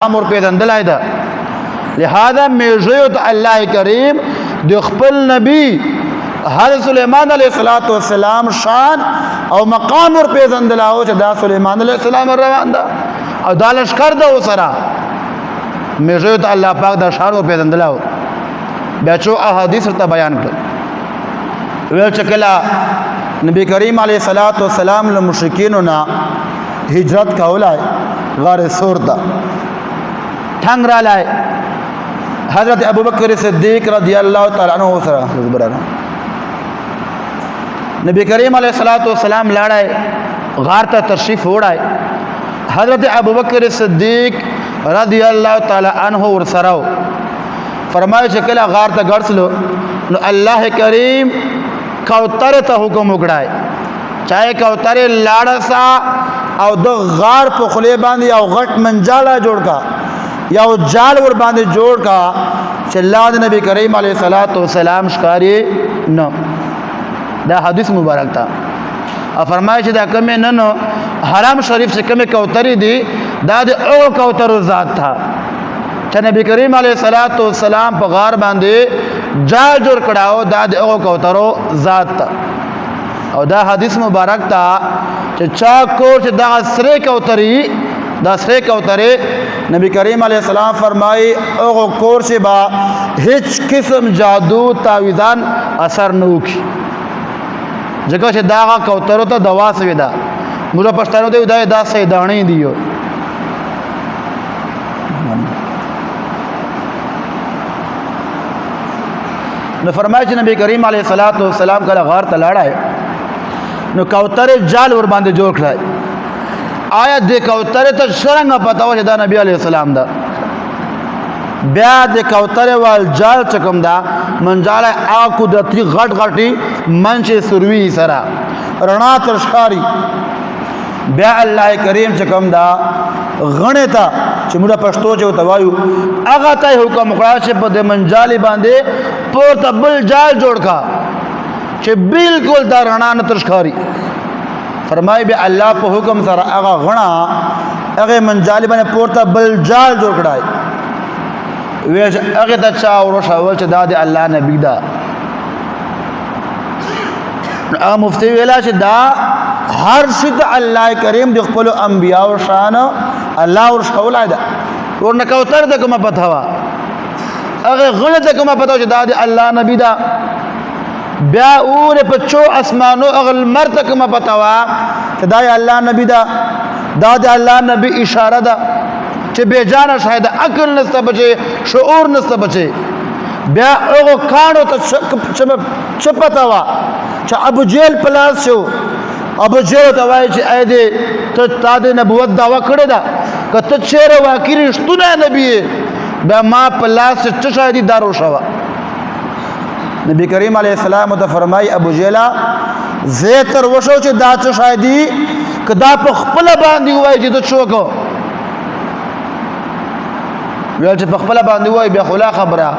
امر پیژندلای ده لہذا میژیو ته الله کریم د خپل نبی حضرت سلیمان علیہ السلام شان او مقام ور پیژندلاو چې دا سلیمان علیہ السلام روان ده او دا لشکر ده وسره میژیو ته الله پاک دا شان ور پیژندلاو بیا چې احادیث ته بیان کړ ویل چې کله نبی کریم علیہ السلام له مشرکینو نه هجرت کولای غار سور ته ٹھنگ را لائے حضرت ابوبکر صدیق رضی اللہ تعالیٰ عنہ سره نبی کریم علیہ السلام لاڑائے غار تا تشریف وڑائے حضرت ابوبکر صدیق رضی اللہ تعالیٰ عنہ ورسراو فرمائے چکلا غار تا گرسلو نو اللہ کریم کوتر تا حکم اکڑائے چاہے کوتر لاڑا سا او دو غار پو خلے باندی او غٹ منجالا جوڑ کا یا او جال ور باندې جوړ کا چې الله د نبی کریم علیه السلام ښکاری نو دا حدیث مبارک تا او فرمایي چې دا کومه نن حرم شریف چې کومه کوترې دي دا د او کوتر ذات تھا چې نبی کریم علیه السلام په غار باندې جال جوړ کړهو دا د او کوترو ذات تا او دا حدیث مبارک تا چې چا کو چې دا سره کوترې دا سره کوترې نبی کریم علیہ السلام فرمائی اغو کور سے با ہچ قسم جادو تاویزان اثر نوکی جگہ سے داغا کوترو تا دوا سوی دا مجھے پشتانو دے دا سیدانی دیو نو فرمائی چھ نبی کریم علیہ السلام کا غار تلاڑا ہے نو کوتر جال ور باندے جوڑ کھڑا ہے آیا دے کوتر ته شرنګ پتا و چې دا نبی علیہ السلام دا بیا دے کوتر وال جال چکم دا منجال آکو دتی غټ غټی منش سروی سرا رڼا ترشکاری بیا الله کریم چکم دا غنه تا چې موږ پښتو چې وتوایو هغه ته حکم کړا چې په دې منجال باندې پورته بل جال جوړ کا چې بالکل دا رڼا نه ترشکاری فرمائی بے اللہ پہ حکم سر اغا غنا اغا منجالی بنے پورتا بل جال جوڑ کڑائی ویش اغا تا چاو روش اول چا دا دے اللہ نبی دا اغا مفتی ویلا چا دا ہر شد اللہ کریم دی خپلو انبیاء و شان اللہ ورش اولا دا ورنہ کوتر دا کما پتاوا اغا غنا دا کما پتاوا چا دا دے اللہ نبی دا بیا اور پچو اسمانو اغل مرتک ما پتاوا کہ دا اللہ نبی دا دا اللہ نبی اشارہ دا چھ بے جانا شاید عقل نستا بچے شعور نستا بچے بیا اغو کانو تا چھ پتاوا چھ ابو جیل پلاس شو ابو جیل توائی چھ اے دے تا دے نبوت دعویٰ کھڑے دا کہ تا چیر واقعی رشتونا نبی ہے بیا ما پلاس چھ شاہدی دارو شوا نبی کریم علیہ السلام ته فرمائی ابو جیلا زیتر وشو چې دا چه شایدی که دا پا خپل باندی ہوئی چې تو چوکو ویل چې پا خپل باندی ہوئی بیا خلا خبره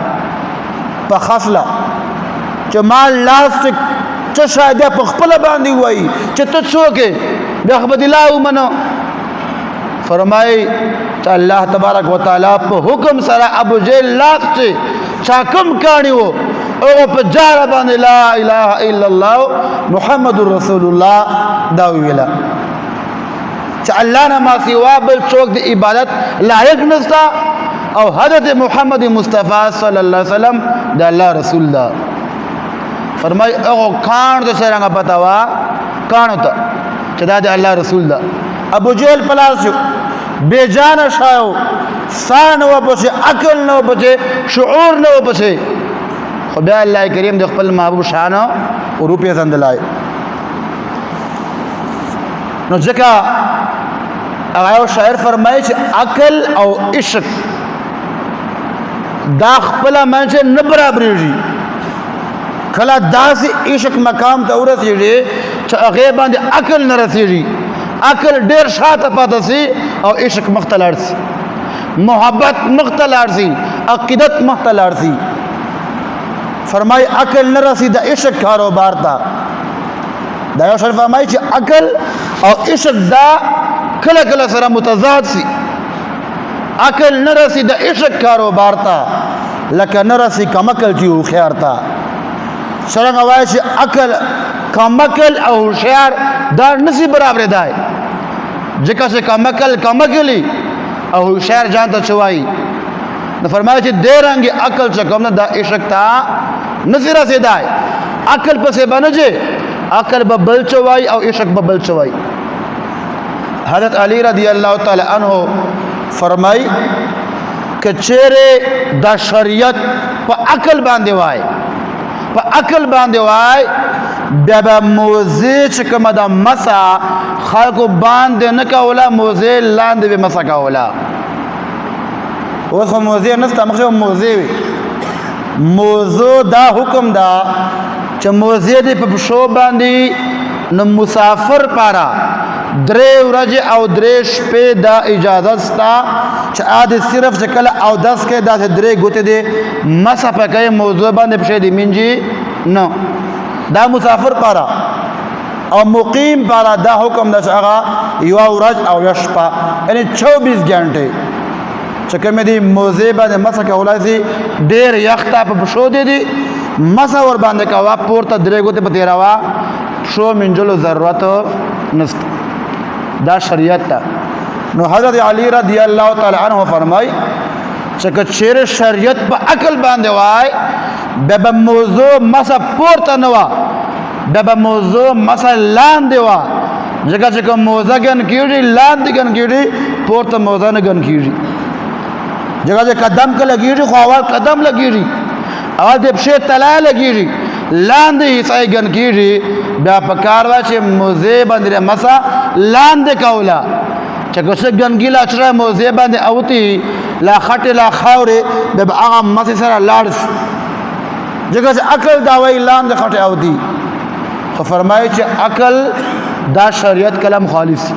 پا خفلا چې مال لاس چه شایدی پا خپل باندی ہوئی چې تو چوکے بیا خبر دلاو منو فرمائی چې اللہ تبارک و تعالی پا حکم سر ابو جیل لاس چه چاکم کانی ہو او پا جارا باندې لا الہ الا اللہ محمد رسول اللہ داوی ویلا چا اللہ نما سوا بل چوک دی عبادت لائق نستا او حضرت محمد مصطفیٰ صلی اللہ علیہ وسلم دا اللہ رسول دا فرمائی او کان دا شرنگا پتاوا کانو تا چا دا دا اللہ رسول دا ابو جیل پلاس شو بے جان شایو سان نو پچے عقل نو پچے شعور نو پچے خدا اللہ کریم دے خپل محبوب شانو اور روپیہ زندلائے نو جکا اغایو شاعر فرمائے چھے عقل او عشق دا خپلا منچے نبرابری جی کھلا دا سی عشق مقام تا رسی جی چھے اغیبان دے عقل نرسی جی عقل دیر شاعت پاتا سی او عشق مختلار سی محبت مختلار سی عقیدت مختلار سی فرمائی عقل نہ رسی دا عشق کاروبار تا دا یو شریف فرمائی چی عقل او عشق دا کلا کلا سره متضاد سی عقل نه رسی د عشق کاروبار ته لکه نه رسی کمکل چې هوښیار ته څرنګه وایي چې عقل کمکل او هوښیار دا نسی برابر دی ځکه چې کمکلي او هوښیار ځان ته څه وایي نو فرمایي چې دې رنګې عقل چې کوم نه دا عشق ته نسی رسېدی عقل پسې به نه ځې عقل به بل څه وایي او عشق به بل څه وایي حضرت علی رضی الله تعالی عنہ فرمای کہ چیرې دا شریعت په عقل باندې وای په عقل باندې وای بیا به موزه چې کومه دا مسا خلکو باندې نه کوله موزه لاندې به مسا کوله اوس خو موزه نسته مخکې موزه وي موضوع دا حکم دا چې موزه دې په پښو باندې نو مسافر پارا درې ورځې او درې شپې دا اجازه ستا چې عادي صرف چې کله او دس کې داسې درې ګوتې دې مسح په کوي موضوع باندې پښې دې منجي نه دا مسافر پارا او مقیم پارا دا حکم دا چې هغه یوه ورځ او یوه شپه یعنې 24 ګنټې چې کومې دې موضوع باندې مسح کولی سي ډېر یخ ته په پښو دې دي مسح ور باندې کوه پورته درې ګوتې په تېروه پښو منجلو ضرورت نشته دا شریعت تا نو حضرت علی رضی اللہ تعالی عنہ فرمائی چکه چیرې شریعت په عقل باندې وای به موضوع مسا پورته نه وا به موضوع مسا لاندې وا ځکه چې کوم موضوع ګن کیږي لاندې ګن کیږي پورته موضوع نه ګن کیږي ځکه چې قدم کې لګیږي خو اول قدم لګیږي اول د پښې تلا لګیږي لاندې حصہ ګن کیږي بیا په کار وا چې موضوع باندې مسا لاندې کوله چې څه ګنګیلا چې موضوع باندې اوتی لا خټ لا خاورې د هغه مسې سره لاړ ځکه چې عقل دا وایي لاندې خټې اوتی خو فرمایي چې عقل دا شریعت کلام خالص